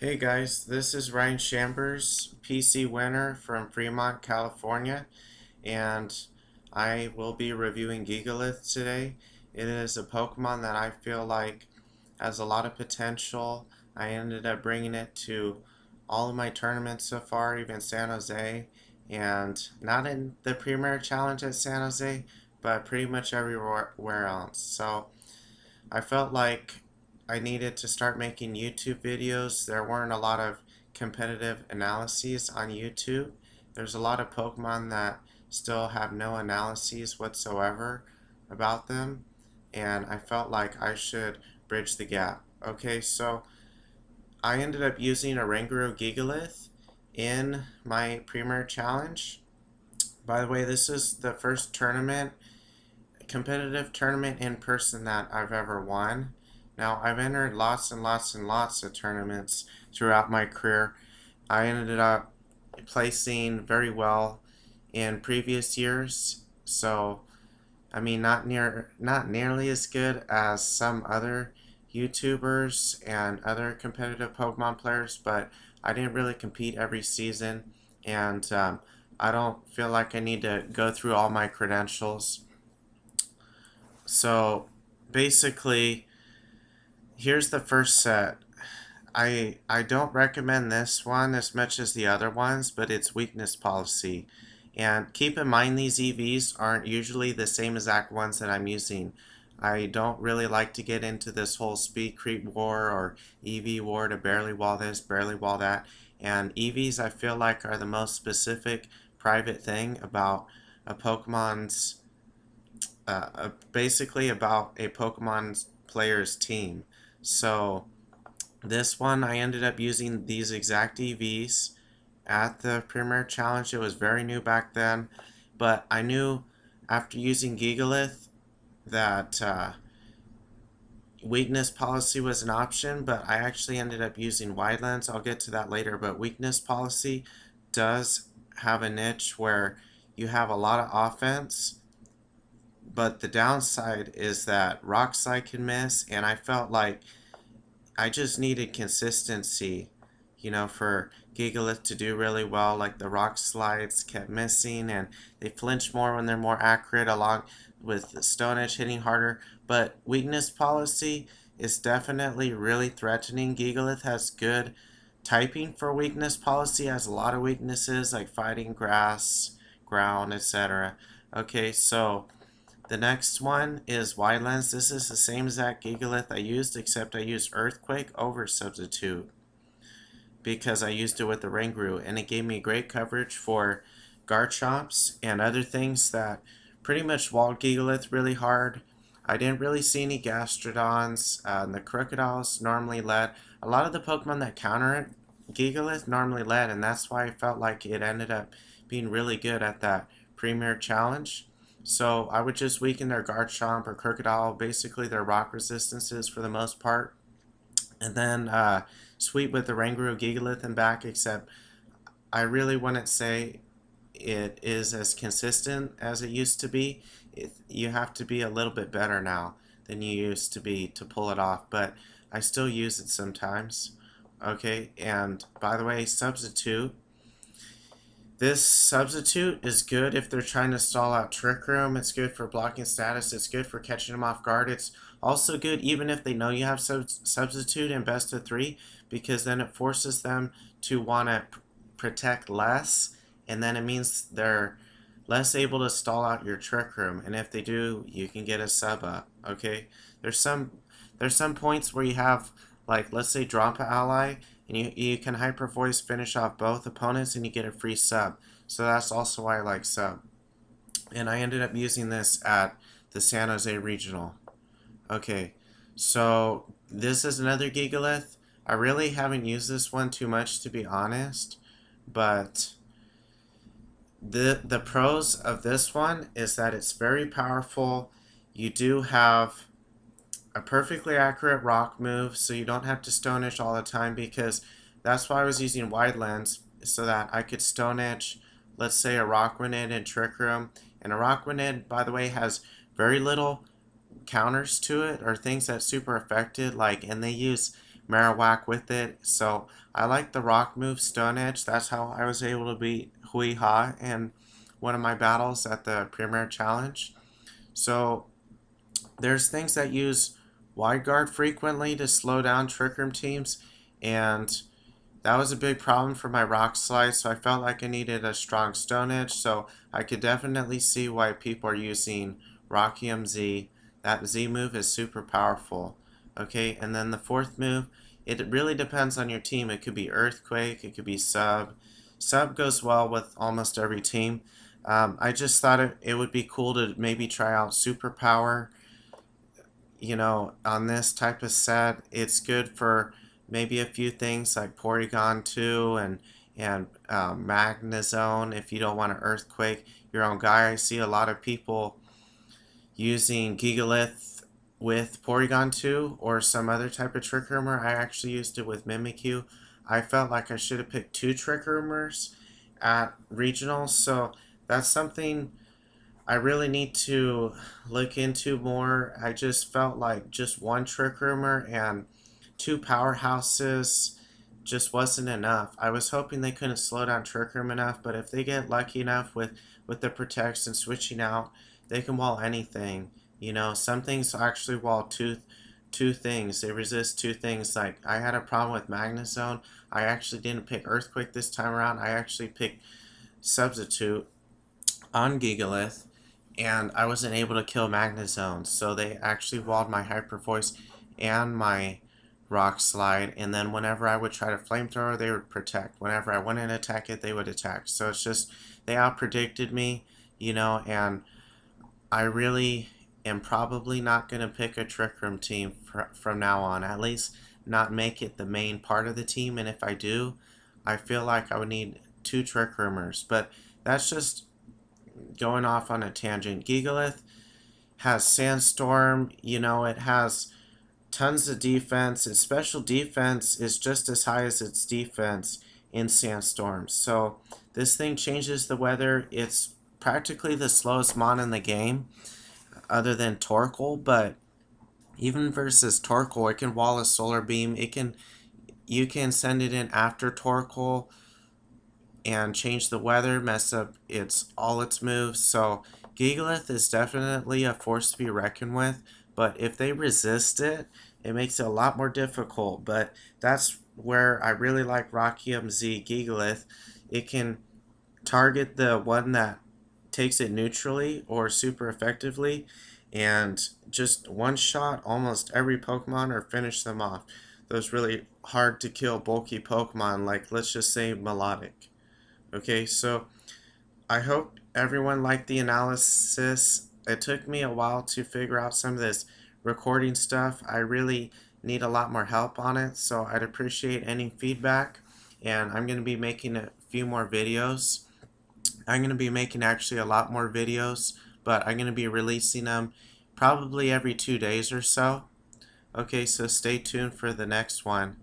Hey guys, this is Ryan Schambers, PC winner from Fremont, California, and I will be reviewing Gigalith today. It is a Pokemon that I feel like has a lot of potential. I ended up bringing it to all of my tournaments so far, even San Jose, and not in the Premier Challenge at San Jose, but pretty much everywhere else. So I felt like I needed to start making YouTube videos. There weren't a lot of competitive analyses on YouTube. There's a lot of Pokemon that still have no analyses whatsoever about them, and I felt like I should bridge the gap. Okay, so I ended up using a Ranguru Gigalith in my Premier Challenge. By the way, this is the first competitive tournament in person that I've ever won. Now, I've entered lots and lots and lots of tournaments throughout my career. I ended up placing very well in previous years, so I mean not nearly as good as some other YouTubers and other competitive Pokemon players, but I didn't really compete every season, and I don't feel like I need to go through all my credentials. So basically, here's the first set. I don't recommend this one as much as the other ones, but it's weakness policy. And keep in mind these EVs aren't usually the same exact ones that I'm using. I don't really like to get into this whole speed creep war or EV war to barely wall this, barely wall that. And EVs I feel like are the most specific private thing about a Pokemon's basically about a Pokemon player's team. So this one I ended up using these exact EVs at the Premier Challenge. It was very new back then, but I knew after using Gigalith that weakness policy was an option, but I actually ended up using wide lens. I'll get to that later, but weakness policy does have a niche where you have a lot of offense, but the downside is that Rock Slide can miss, and I felt like I just needed consistency, for Gigalith to do really well. Like the Rock Slides kept missing, and they flinch more when they're more accurate, along with the Stone Edge hitting harder. But weakness policy is definitely really threatening. Gigalith has good typing for weakness policy, has a lot of weaknesses like fighting, grass, ground, etc. Okay, so the next one is wide lens. This is the same exact Gigalith I used, except I used Earthquake over Substitute because I used it with the Ranguru, and it gave me great coverage for Garchomps and other things that pretty much walled Gigalith really hard. I didn't really see any Gastrodons, and the Crocodiles normally led. A lot of the Pokemon that counter it, Gigalith normally led, and that's why I felt like it ended up being really good at that Premier Challenge. So I would just weaken their Garchomp or Crocodile, basically their rock resistances for the most part. And then sweep with the Ranguru Gigalith and back, except I really wouldn't say it is as consistent as it used to be. You have to be a little bit better now than you used to be to pull it off, but I still use it sometimes. Okay, and by the way, Substitute. This Substitute is good if they're trying to stall out Trick Room. It's good for blocking status. It's good for catching them off guard. It's also good even if they know you have Substitute in best of 3, because then it forces them to want to protect less, and then it means they're less able to stall out your Trick Room. And if they do, you can get a sub up. Okay, there's some points where you have, like, let's say Drampa Ally, and you can Hyper Voice finish off both opponents and you get a free sub. So that's also why I like sub. And I ended up using this at the San Jose Regional. Okay, so this is another Gigalith. I really haven't used this one too much, to be honest, but the pros of this one is that it's very powerful. You do have a perfectly accurate rock move, so you don't have to Stone Edge all the time, because that's why I was using wide lens, so that I could Stone Edge, let's say, a Rockrunnid in Trick Room. And a Rockrunnid, by the way, has very little counters to it, or things that super affected, like, and they use Marowak with it. So I like the rock move Stone Edge. That's how I was able to beat Hui Ha in one of my battles at the Premier Challenge. So there's things that use wide guard frequently to slow down Trick Room teams, and that was a big problem for my rock slide, so I felt like I needed a strong Stone Edge, so I could definitely see why people are using Rockium Z. That Z move is super powerful. Okay, and then the fourth move, it really depends on your team. It could be Earthquake, it could be Sub. Sub goes well with almost every team. I just thought it would be cool to maybe try out Superpower, on this type of set. It's good for maybe a few things like Porygon 2 and Magnezone if you don't want an Earthquake your own guy. I see a lot of people using Gigalith with Porygon 2 or some other type of Trick Roomer. I actually used it with Mimikyu. I felt like I should have picked 2 Trick Roomers at regionals, so that's something I really need to look into more. I just felt like just one Trick Roomer and 2 powerhouses just wasn't enough. I was hoping they couldn't slow down Trick Room enough, but if they get lucky enough with the protects and switching out, they can wall anything. Some things actually wall two things. They resist 2 things. Like I had a problem with Magnezone. I actually didn't pick Earthquake this time around. I actually picked Substitute on Gigalith, and I wasn't able to kill Magnezone, so they actually walled my Hyper Voice and my Rock Slide, and then whenever I would try to Flamethrower, they would protect. Whenever I went and attack it, they would attack. So it's just, they out-predicted me, and I really am probably not going to pick a Trick Room team from now on, at least not make it the main part of the team, and if I do, I feel like I would need 2 Trick Roomers, but that's just going off on a tangent. Gigalith has Sandstorm, it has tons of defense. Its special defense is just as high as its defense in Sandstorm. So this thing changes the weather. It's practically the slowest mon in the game, other than Torkoal, but even versus Torkoal, it can wall a Solar Beam. You can send it in after Torkoal and change the weather, mess up all its moves. So Gigalith is definitely a force to be reckoned with, but if they resist it, it makes it a lot more difficult. But that's where I really like Rockium Z Gigalith. It can target the one that takes it neutrally or super effectively, and just one shot almost every Pokemon or finish them off. Those really hard to kill bulky Pokemon, like let's just say Melodic. Okay, so I hope everyone liked the analysis. It took me a while to figure out some of this recording stuff. I really need a lot more help on it, so I'd appreciate any feedback. And I'm going to be making a few more videos. I'm going to be making actually a lot more videos, but I'm going to be releasing them probably every 2 days or so. Okay, so stay tuned for the next one.